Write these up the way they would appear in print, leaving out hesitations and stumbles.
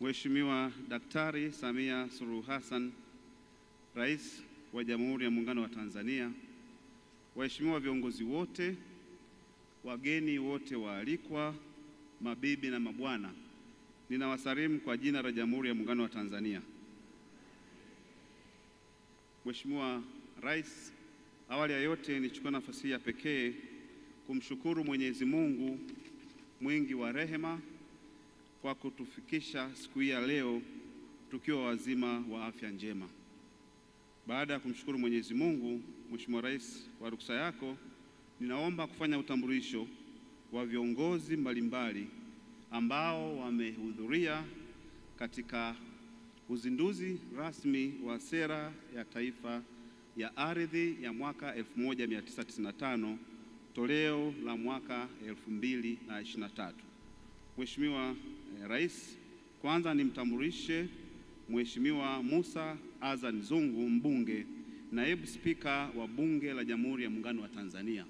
Mheshimiwa Daktari Samia Suluhu Hassan, Rais wa Jamhuri ya Muungano wa Tanzania, waheshimiwa viongozi wote, wageni wote waalikwa, mabibi na mabwana, ninawasalimu kwa jina la Jamhuri ya Muungano wa Tanzania. Mheshimiwa Rais, awali ya yote nichukue nafasi ya pekee kumshukuru Mwenyezi Mungu mwingi wa rehema kwa kutufikisha siku hii ya leo tukiwa wazima wa afya njema. Baada ya kumshukuru Mwenyezi Mungu, Mheshimiwa Rais, kwa ruksa yako ninaomba kufanya utambulisho wa viongozi mbalimbali ambao wamehudhuria katika uzinduzi rasmi wa Sera ya Taifa ya Ardhi ya mwaka 1995 toleo la mwaka 2023. Mheshimiwa Rais, kwanza nimtambulishe Mheshimiwa Musa Azan Zungu, mbunge, naibu spika wa Bunge la Jamhuri ya Muungano wa Tanzania.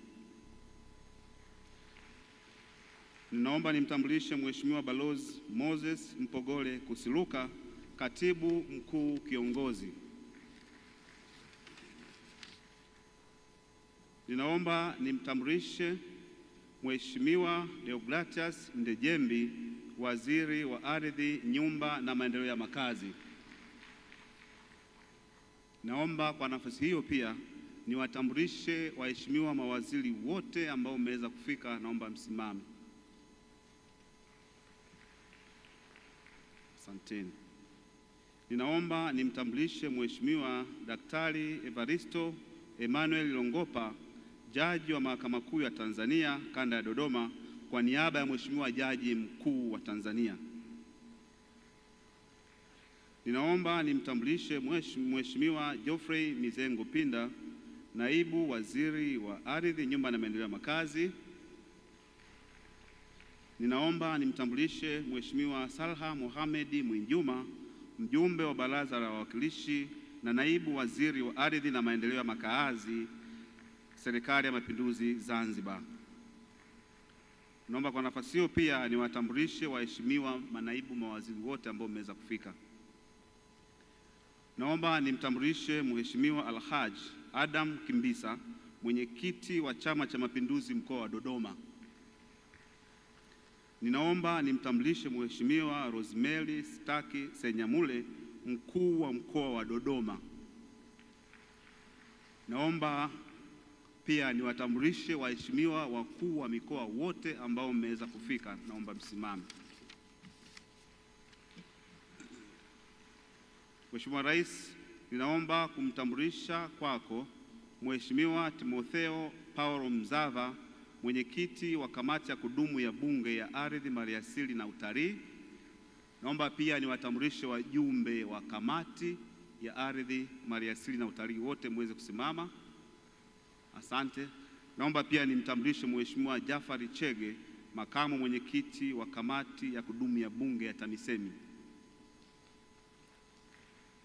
Ninaomba nimtambulishe Mheshimiwa Balozi Moses Mpogole Kusiluka, katibu mkuu kiongozi. Ninaomba nimtambulishe Mheshimiwa Deogratias Ndejembi, waziri wa ardhi, nyumba na maendeleo ya makazi. Naomba kwa nafasi hiyo pia niwatambulishe waheshimiwa mawaziri wote ambao mmeweza kufika, naomba msimame. Asanteni. Ninaomba nimtambulishe Mheshimiwa Daktari Evaristo Emmanuel Longopa, jaji wa Mahakama Kuu ya Tanzania kanda ya Dodoma, kwa niaba ya Mheshimiwa Jaji Mkuu wa Tanzania. Ninaomba nimtambulishe Mheshimiwa Geoffrey Mizengo Pinda, naibu waziri wa ardhi, nyumba na maendeleo ya makazi. Ninaomba nimtambulishe Mheshimiwa Salha Mohamed Mwinjuma, mjumbe wa Baraza la Wawakilishi na naibu waziri wa ardhi na maendeleo ya makazi, Serikali ya Mapinduzi Zanzibar. Naomba kwa nafasi hiyo pia niwatambulishe waheshimiwa manaibu mawaziri wote ambao mmeweza kufika. Naomba nimtambulishe Mheshimiwa Alhaj Adam Kimbisa, mwenyekiti wa Chama cha Mapinduzi mkoa wa Dodoma. Ninaomba nimtambulishe Mheshimiwa Rosemary Staki Senyamule, mkuu wa mkoa wa Dodoma. Naomba pia niwatambulishe waheshimiwa wakuu wa mikoa wote ambao mmeweza kufika, naomba msimame. Mheshimiwa Rais, ninaomba kumtambulisha kwako Mheshimiwa Timotheo Paulo Mzava, mwenyekiti wa kamati ya kudumu ya Bunge ya Ardhi, Maliasili na Utalii. Naomba pia niwatambulishe wajumbe wa kamati ya Ardhi, Maliasili na Utalii, wote muweze kusimama. Asante. Naomba pia nimtambulishe Mheshimiwa Jafari Chege, makamu mwenyekiti wa kamati ya kudumu ya Bunge ya TAMISEMI.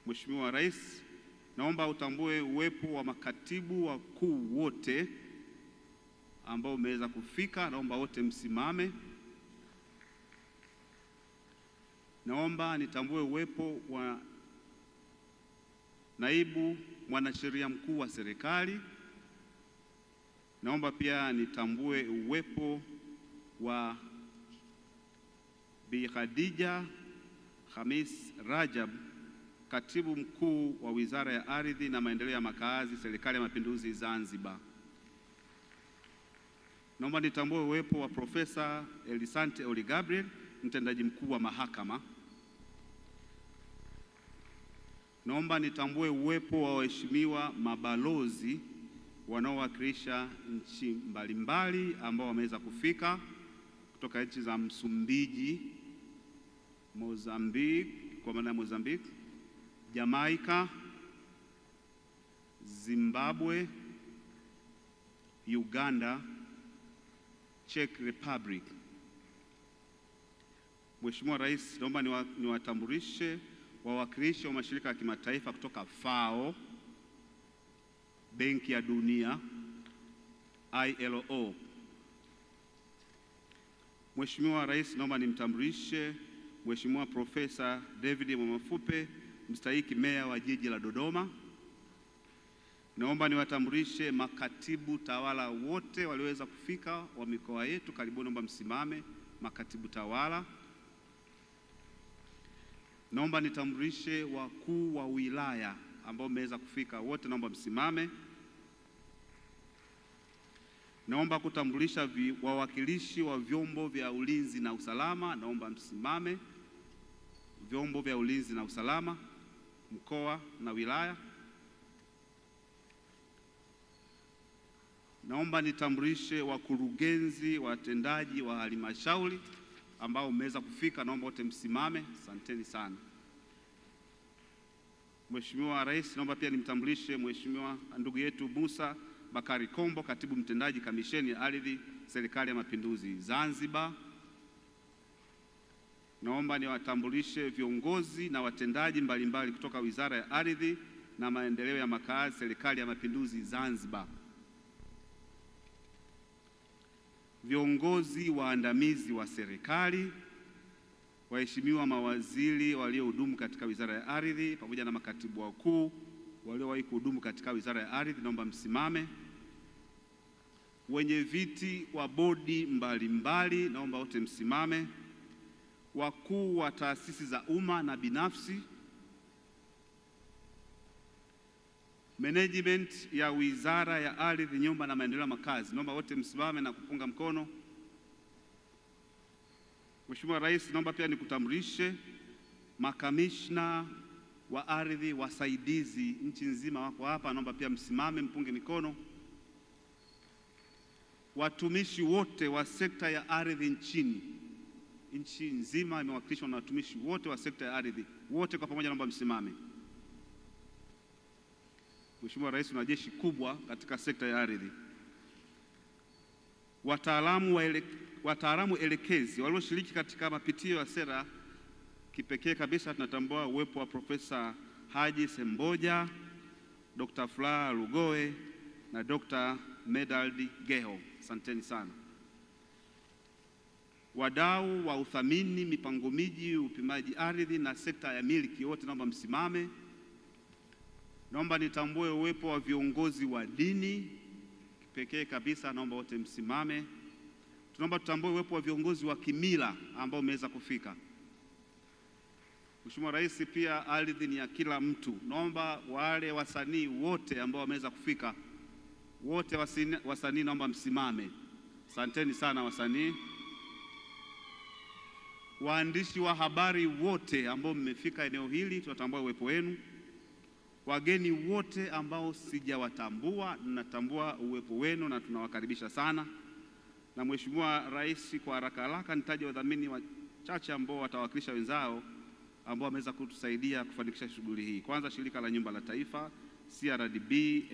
Mheshimiwa Rais, naomba utambue uwepo wa makatibu wakuu wote ambao umeweza kufika, naomba wote msimame. Naomba nitambue uwepo wa naibu mwanasheria mkuu wa serikali. Naomba pia nitambue uwepo wa Bi Khadija Khamis Rajab, katibu mkuu wa Wizara ya Ardhi na Maendeleo ya Makazi, Serikali ya Mapinduzi Zanzibar. Naomba nitambue uwepo wa Profesa Elisante Oli Gabriel, mtendaji mkuu wa mahakama. Naomba nitambue uwepo wa waheshimiwa mabalozi wanaowakilisha nchi mbalimbali ambao wameweza kufika kutoka nchi za Msumbiji, Mozambique, kwa maana ya Mozambique, Jamaica, Zimbabwe, Uganda, Czech Republic. Mheshimiwa Rais, naomba niwatambulishe wawakilishi wa mashirika ya kimataifa kutoka FAO, Benki ya Dunia, ILO. Mheshimiwa Rais, naomba nimtambulishe Mheshimiwa Profesa David Mwamafupe, mstahiki meya wa jiji la Dodoma. Naomba niwatambulishe makatibu tawala wote walioweza kufika wa mikoa yetu. Karibuni, naomba msimame makatibu tawala. Naomba nitambulishe wakuu wa wilaya ambao wameweza kufika wote, naomba msimame. Naomba kutambulisha wawakilishi wa vyombo vya ulinzi na usalama, naomba msimame. Vyombo vya ulinzi na usalama mkoa na wilaya. Naomba nitambulishe wakurugenzi watendaji wa halmashauri ambao umeweza kufika, naomba wote msimame. Asanteni sana. Mheshimiwa Rais, naomba pia nimtambulishe Mheshimiwa ndugu yetu Musa Bakari Kombo, katibu mtendaji Kamisheni ya Ardhi, Serikali ya Mapinduzi Zanzibar. Naomba niwatambulishe viongozi na watendaji mbalimbali kutoka Wizara ya Ardhi na Maendeleo ya Makazi, Serikali ya Mapinduzi Zanzibar. Viongozi waandamizi wa serikali, waheshimiwa mawaziri waliohudumu katika Wizara ya Ardhi pamoja na makatibu wakuu waliowahi kuhudumu katika Wizara ya Ardhi, naomba msimame. Wenye viti wa bodi mbalimbali, naomba wote msimame. Wakuu wa taasisi za umma na binafsi, management ya Wizara ya Ardhi, Nyumba na Maendeleo ya Makazi, naomba wote msimame na kupunga mkono. Mheshimiwa Rais, naomba pia nikutambulishe makamishna wa ardhi wasaidizi nchi nzima wako hapa, naomba pia msimame mpunge mikono. Watumishi wote wa sekta ya ardhi nchi nzima imewakilishwa na watumishi wote wa sekta ya ardhi, wote kwa pamoja naomba msimame. Mheshimiwa Rais, una jeshi kubwa katika sekta ya ardhi. Wataalamu elekezi walioshiriki katika mapitio ya sera, kipekee kabisa tunatambua uwepo wa Profesa Haji Semboja, Dr. Flora Lugoe na Dr. Medaldi Geho. Asanteni sana. Wadau wa uthamini, mipango miji, upimaji ardhi na sekta ya miliki, wote naomba msimame. Naomba nitambue uwepo wa viongozi wa dini, kipekee kabisa naomba wote msimame. Tunaomba tutambue uwepo wa viongozi wa kimila ambao wameweza kufika. Mheshimiwa Rais, pia ardhi ni ya kila mtu. Naomba wale wasanii wote ambao wameweza kufika, wote wasanii naomba msimame. Asanteni sana wasanii. Waandishi wa habari wote ambao mmefika eneo hili, tunatambua uwepo wenu. Wageni wote ambao sijawatambua, natambua uwepo wenu na tunawakaribisha sana. Na Mheshimiwa Rais, kwa haraka nitaje wadhamini wachache ambao watawakilisha wenzao ambao wameweza kutusaidia kufanikisha shughuli hii. Kwanza, Shirika la Nyumba la Taifa, CRDB,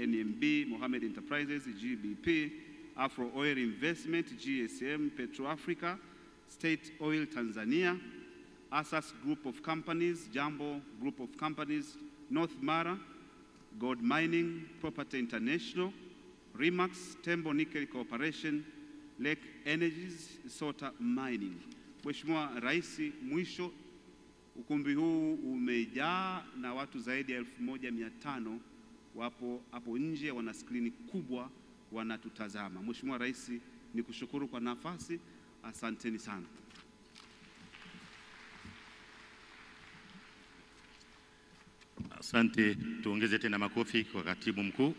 NMB, Mohammed Enterprises, GBP, Afro Oil Investment, GSM, Petro Africa, State Oil Tanzania, Asas Group of Companies, Jambo Group of Companies, North Mara, Gold Mining, Property International, Remax, Tembo Nickel Corporation, Lake Energies, Sota Mining. Mheshimiwa Rais, mwisho, ukumbi huu umejaa na watu zaidi ya 1500 wapo hapo nje, wana skrini kubwa wanatutazama. Mheshimiwa Rais, nikushukuru kwa nafasi. Asanteni sana. Asante, tuongeze tena makofi kwa Katibu Mkuu.